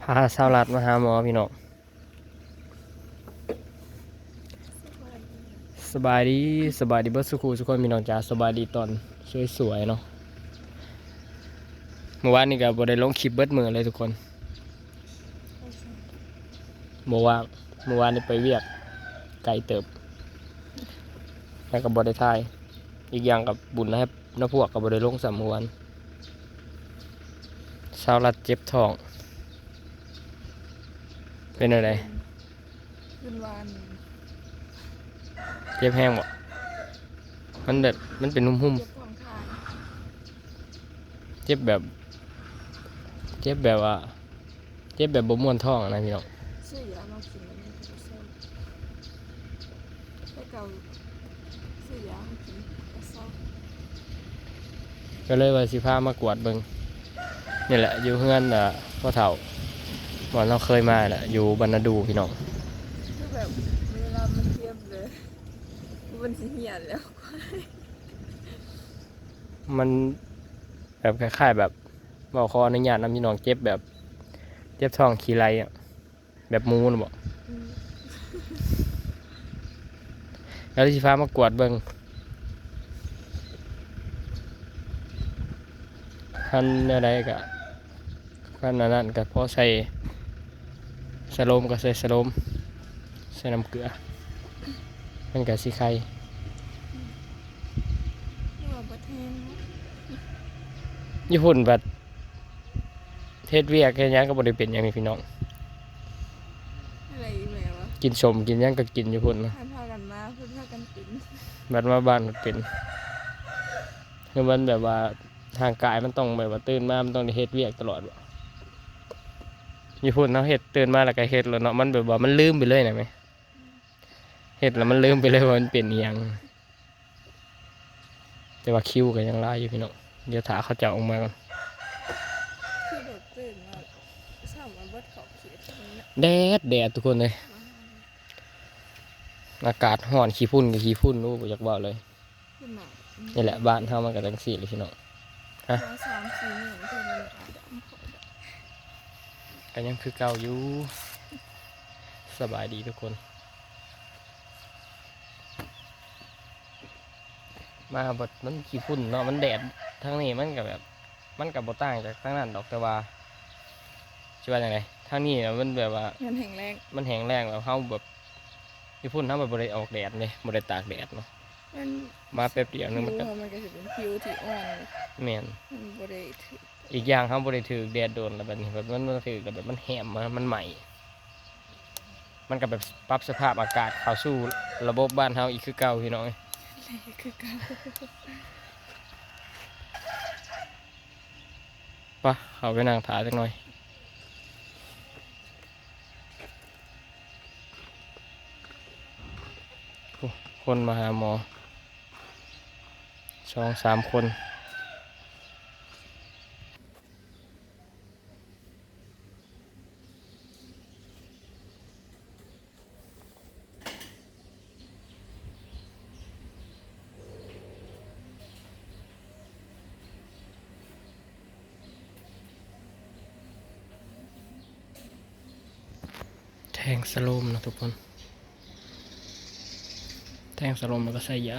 พาสาวรัดมาหาหมอพี่น้องสบายดีสบายดีเบิร์สุขุทุกคนพี่น้องจ้าสบายดีตอนสวยๆเนาะเมื่อวานนี้ก็บ่ได้ลงคลิปเบิดมือเลยทุกคนเมื่อวานนี้ไปเวียกไกลเติบแล้วก็บ่ได้ถ่ายอีกอย่างกับบุญนะครับน้าพวกก็บ่ได้ลงสามวันสาวรัดเจ็บท้องเป็นอะไรขึ้นวานเจ็บแห้งบ่มันแบบมันเป็นหุ่มเจ็บท้องทายๆเจ็บว่าเจ็บแบบบ่ม่วนท้องนะพี่น้องซื้อยามากินแล้วมันก็เศร้าไปเก่าซื้อยามากินก็เศร้าก็เลยว่าสิพามากวดเบิ่งนี่แหละอยู่เฮือนพ่อเฒ่าบ่เราเคยมาแหละอยู่บรรณดูพี่น้องคือแบบเวลามันเจ็บเลยมันสิเหี่ยนแล้ว มันแบบคล้ายๆแบบบอกขออนุญาตนำพี่น้องเจ็บแบบเจ็บท้องขี้ไรอ่ะแบบมูนบอกแล้วสิพามากวดเบิ่งคันอะไรกะคันนั้นก็พอใส่สโลมก็ใส่สโลมใส่น้ำเกลือมันก็สิไข่นี่ว่าบ่แทงเนาะญี่ปุ่นแบบเทศเวียกแค่นี้ก็บ่ได้เป็นอย่างนี้พี่น้อง อะไรอีแม่วะกินสมกินหยังก็กินญี่ปุ่นนะ ท่านพากันมาเพิ่นพากันกินบัดมาบ้านมันเป็นคือมันแบบว่าทางกายมันต้องแบบว่าตื่นมามันต้องได้เฮ็ดเวียกตลอดว่ะญี่ปุ่นเนาะเฮ็ดตื่นมาแล้วก็เฮ็ดแล้วเนาะมันแบบว่ามันลืมไปเลยนะไหมเฮ็ดแล้วมันลืมไปเลยว่ามันเป็นอีหยังแต่ว่าคิวก็ยังหลายอยู่พี่น้องเดี๋ยวถาเขาเจาะออกมาก่อนคือแบบตื่นมาเช้ามาเบิดขอบเขตตรงนี้น่ะแดดทุกคนเลยอากาศร้อนขี้ฝุ่นกับขี้ฝุ่นรู้บ่อยากบอกเลยขึ้นมานี่แหละบ้านเฮามันก็จังซี่เลยพี่น้องฮะ 3-4 มื้อเพิ่นมันอาจจะเอาเข้าได้ ก็ยังคือเก่าอยู่สบายดีทุกคน มาบดมันขี้ฝุ่นเนาะมันแดดทั้งนี้มันกับแบบมันกับบ่ต่างจากทั้งนั้นดอกแต่ว่าชื่อว่าอย่างไรทั้งนี้น่ะมันแบบว่ามันแห้งแรงมันแห้งแรงแบบเฮาแบบขี้ฝุ่นเฮาแบบบ่ได้ออกแดดเลยบ่ได้ตากแดดเนาะมัน มาแป๊บเดียวนึงมันก็ มันก็จะเป็นผิวที่อ่อน แม่นมันบ่ได้ถืออีกอย่างเฮาบ่ได้ถือแดดโดนแล้วแบบนี้แบบมันถือแบบมันแห้มมันใหม่มันก็แบบปรับสภาพอากาศเข้าสู่ระบบบ้านเฮาอีกคือเก่าพี่น้อง เลยคือเก่า ปะเขาไปนั่งถาจักหน่อยโอ้คนมาหาหมอ2-3 คนแทงสโลมนะทุกคนแทงสโลมแล้วก็ใส่ยา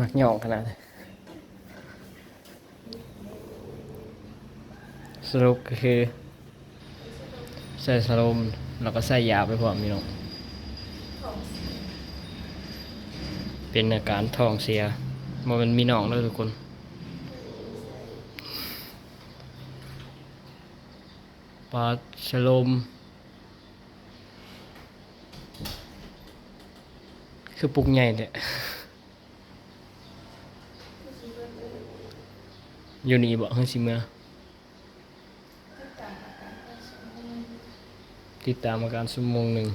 มักหย่องขนาดนี้สรุปก็คือใส่สโลมแล้วก็ใส่ยาไปพร้อมพี่น้องเป็นอาการท้องเสียมันมีหนองเลยทุกคนปลาสโลมคือปุกใหญ่เนี่ยอยู่นี่บอกให้สิเมื่อ ติดตามอาการชั่วโมงหนึ่ง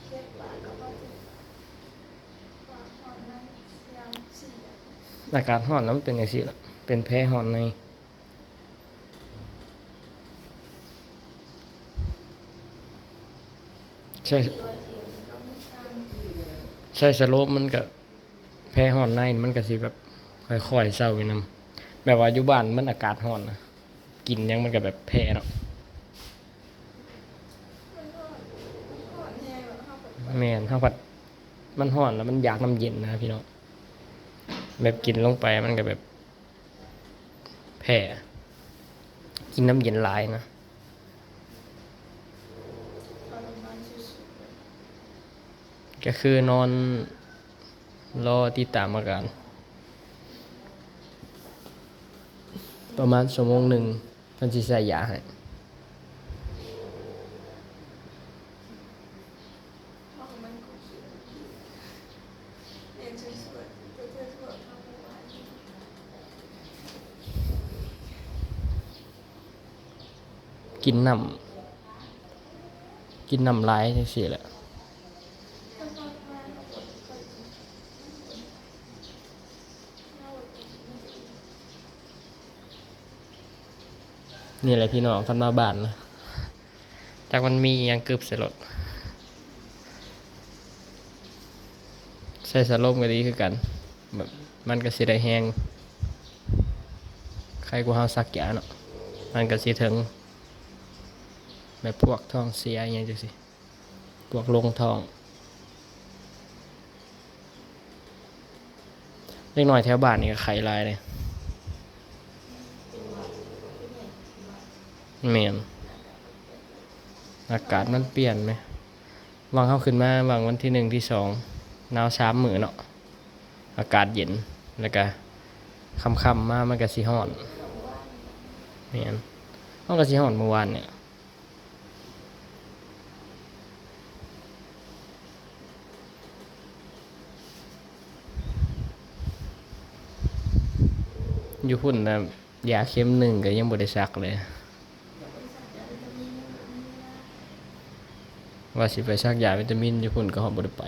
เจ็บหลายแล้วก็จะวางหอนนั้นยามเสีย อาการห่อนแล้วมันเป็นอย่างสิล่ะเป็นแพ้ห่อนในใช่ใช่สโลปมันก็แพ้ห่อนในมันก็สิแบบค่อยๆเศร้าไปนำแบบว่าอยู่บ้านมันอากาศห่อนนะกินหยังมันก็แบบแพ้เนาะ มันหอนแห้งแล้วเข้ากับ แม่นเฮาผัดมันห่อนแล้วมันอยากน้ำเย็นนะพี่น้องแบบกินลงไปมันก็แบบแพ้กินน้ำเย็นหลายนะ ทรมานสุด ก็คือนอนรอติดตามอาการ ประมาณชั่วโมงหนึ่งเพิ่นสิใส่ยาให้ ๆห้องมันก็คิดเรียนสวยๆจะสวยๆทำอะไร กินน้ำลายจังซี่แหละนี่แหละพี่น้องคันมาบ้านนะจากมันมีอิหยังกึบใส่รถใส่สโลมก็ดีคือกันแบบมันก็สิได้แห้งใครกูเฮาซักยาเนาะมันก็สิถึงแบบพวกท้องเสียอหยังจังซี่พวกลงท้องเล็กน้อยแถวบ้านนี่ก็ไข้หลายเลยแม่นอากาศมันเปลี่ยนไหมวางเข้าขึ้นมาวางวันที่1ที่2หนาว3มื้อเนาะอากาศเย็นแล้วก็ค่ำๆมามันก็สิร้อนแม่นมันก็สิร้อนเมื่อวานเนี่ยอยู่พุ่นนะยาเข็มหนึ่งก็ยังบ่ได้ซักเลยว่าสิไปซักยาวิตามินอยู่พุ่นก็บ่ได้ไป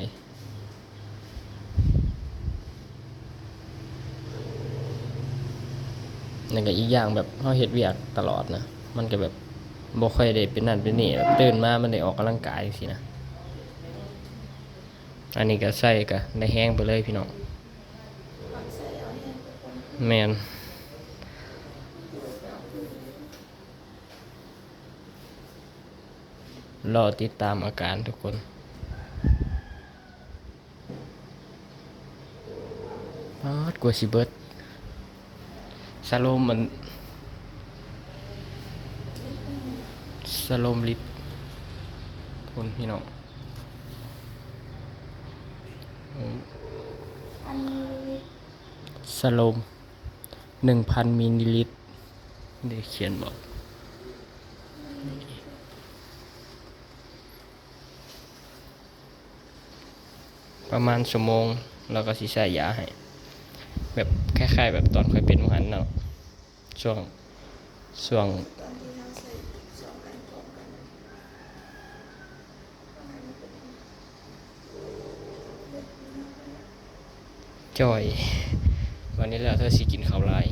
นั่นก็อีกอย่างแบบเฮาเฮ็ดเวียกตลอดนะมันก็แบบบ่ค่อยได้เป็นนั่นเป็นนี่แบบตื่นมามันได้ออกกำลังกายจังซี่นะอันนี้ก็ใส่ก็ได้แห้งไปเลยพี่น้องแม่นรอติดตามอาการทุกคนปาดกว่าสิเบิดสโลมมันสโลมลิตรคนพี่น้อง อันนี้ สโลม 1,000 มิลลิลิตรได้เขียนบอกประมาณชั่วโมงเราก็สิใส่ยาให้แบบคล้ายๆแบบตอนค่อยเป็นหันเนาะช่วง ตอนที่เราใส่สองอันพร้อมกันจอย วันนี้แล้วเธอสิกินข้าวลาย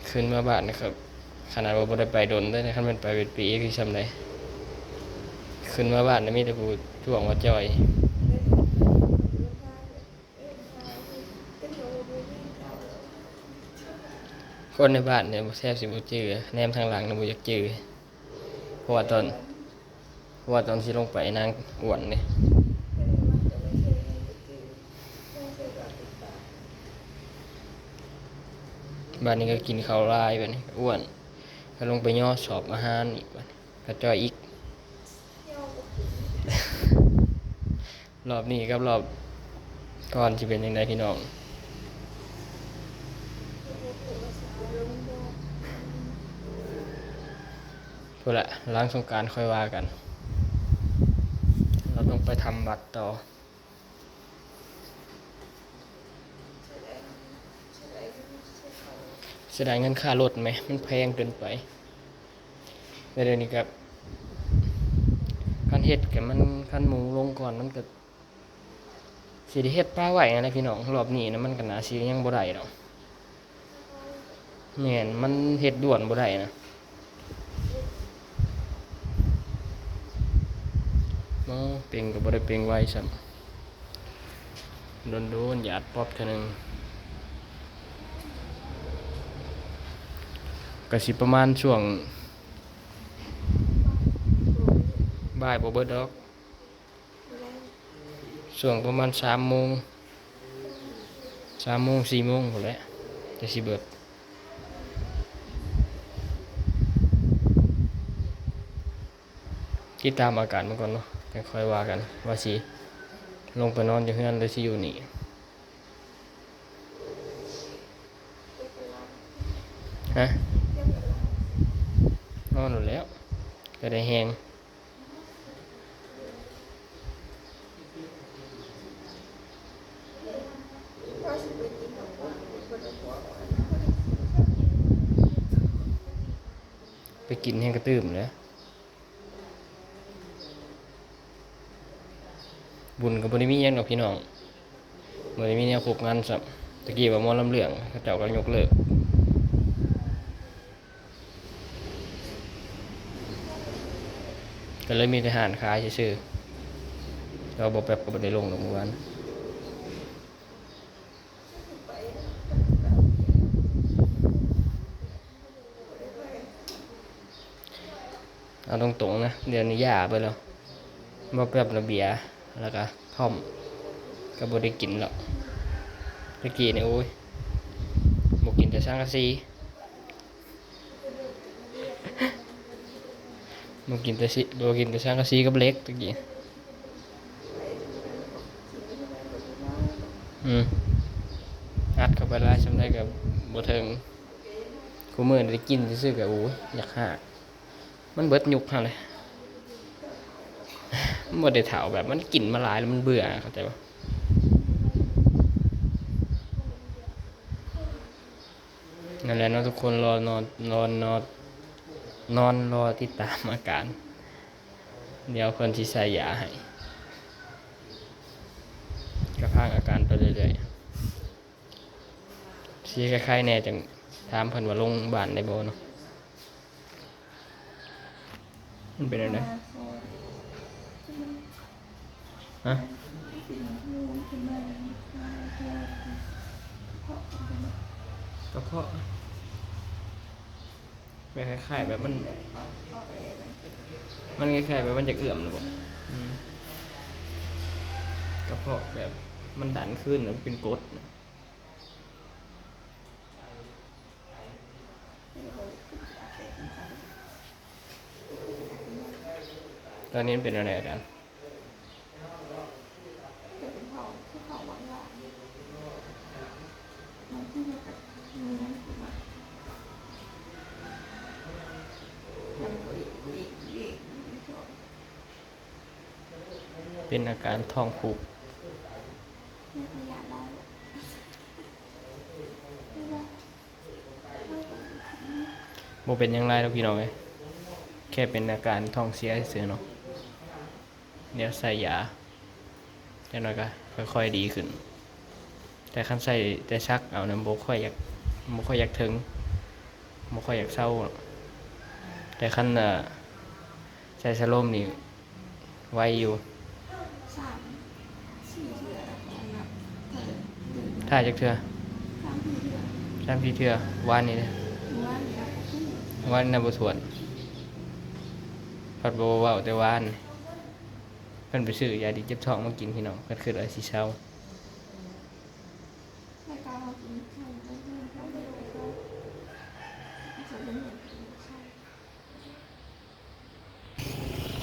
ขึ้นมาบ้านนะครับขนาดว่าบ่ได้ไปโดนได้นะครับมันไปเป็นปีคือซำใดขึ้นมาบ้านมีแต่ผู้ท่วงว่าจอยคนในบ้านเนี่ยแทบสิบ่จื้อแนมทางหลังเนี่ยบ่อยากจื้อเพราะว่าตอนสิลงไปนางอ้วนนี่บ้านนี้ก็กินข้าวลายบัดนี้อ้วนก็ลงไปย่อสอบอาหารอีกบัดนี้ก็จอยอีก รอบนี้กับรอบก่อนสิเป็นจังไดพี่น้องพูดละล้างสงกรานต์ค่อยว่ากัน เราต้องไปทำบัตรต่อ สียดายเงินค่ารถไหมมันแพงเกินไปแต่เดี๋ยวนี้กับคันเฮ็ดกับมันคันหมูลงก่อนมันก็สิได้เฮ็ดปลาไหวอะไรพี่น้องรอบนี้นะมันก็น่าสิยังบ่ได้ดอกแม่นมันเฮ็ดด่วนบ่ได้นะเป่งก็บ่ได้เป่งไวซ้ำโดนๆหยาดป๊อบเท่านึงก็สิประมาณช่วงบ่ายบ่เบิดดอกช่วงประมาณ3 โมง4 โมงพุ่นแหละจะสิเบิดติดตามอาการมันก่อนเนาะจะค่อยว่ากันว่าสิลงไปนอนอยู่เฮือนหรือสิอยู่นี่ฮะนอนอยู่แล้วก็ได้แฮงไปกินแฮงกระตื้มเลยบุญกับบริมีหยังดอกพี่น้องบริมีแนวพบงานสับตะกี้ว่าหมอลำเหลืองเขาเจ้าก็ยกเลิกก็เลยมีทหารขายซื่อๆเราบอกแบบก็บ่ได้ลงดอกเมื่อวานเอาตรงๆนะเดี๋ยวนี้ย่าไปแล้วบอกแบบระเบียร์แล้วก็ท่อมก็บ่ได้กินหรอกตะกี้เนี่ยโอ้ยบ่กินแต่สังกะสีบ่กินแต่สังกะสีกับเหล็กตะกี้อัดเข้าไปหลายสำได้ก็บ่ถึงกูมื้อได้กินซื่อๆก็โอ้ยอยากหากมันเบิดยุคหั่นเลยมันบ่ได้เฒ่าแบบมันกินมาหลายแล้วมันเบื่อเข้าใจป่ะนั่นแหละเนาะทุกคนรอติดตามอาการเดี๋ยวคนที่ใส่ยาให้ก็พักอาการไปเรื่อยๆสิคล้ายๆแน่จังถามเพิ่นว่าลงบ้านได้บ่เนาะมันเป็นอะไรฮะกระเพาะแบบคล้ายๆแบบมันคล้ายๆแบบมันจะเอื่อมหรือเปล่ากระเพาะแบบมันดันขึ้นแล้วเป็นกรดตอนนี้เป็นอะไรอาจารย์เป็นอาการท้องผูกโมเป็นอยังไรแล้วพี่น้องเลยแค่เป็นอาการท้องเสียเฉยๆเนาะเดี๋ยวใส่ยาจังหน่อยก็ค่อยๆดีขึ้นแต่คันใส่แต่ชักเอาเนี่ยโมค่อยอยากถึงโมค่อยอยากเศร้าแต่คันใส่สโลมนี่ไวอยู่ถ้าจากเถื่อ3-4 เถื่อวานนี่นะวานน่ะบ่สวนพัดบ่เว้าแต่วานเพิ่นไปซื้อยาดีเจ็บท้องมากินพี่น้องเพิ่นคือว่าสิเศร้า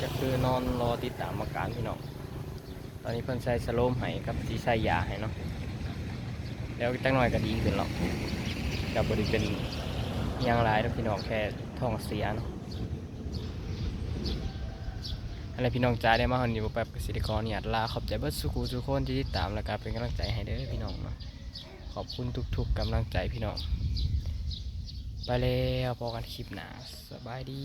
ก็คือนอนรอติดตามอาการพี่น้องตอนนี้เพิ่นใส่สโลมให้กับสิใส่ยาให้เนาะแล้วจักหน่อยก็ดีขึ้นหรอกก็บ่ได้เป็นหยังหลายแล้วพี่น้องแค่ท้องเสียเนาะอะไรพี่น้องจ๋าได้มาวันนี้บ่แป๊บกสิกรเนี่ยลาขอบใจเบิดทุกคนที่ติดตามและก็เป็นกำลังใจให้เด้อพี่น้องเนาะขอบคุณทุกๆกำลังใจพี่น้อง ไปแล้วพอกันคลิปหน้าสบายดี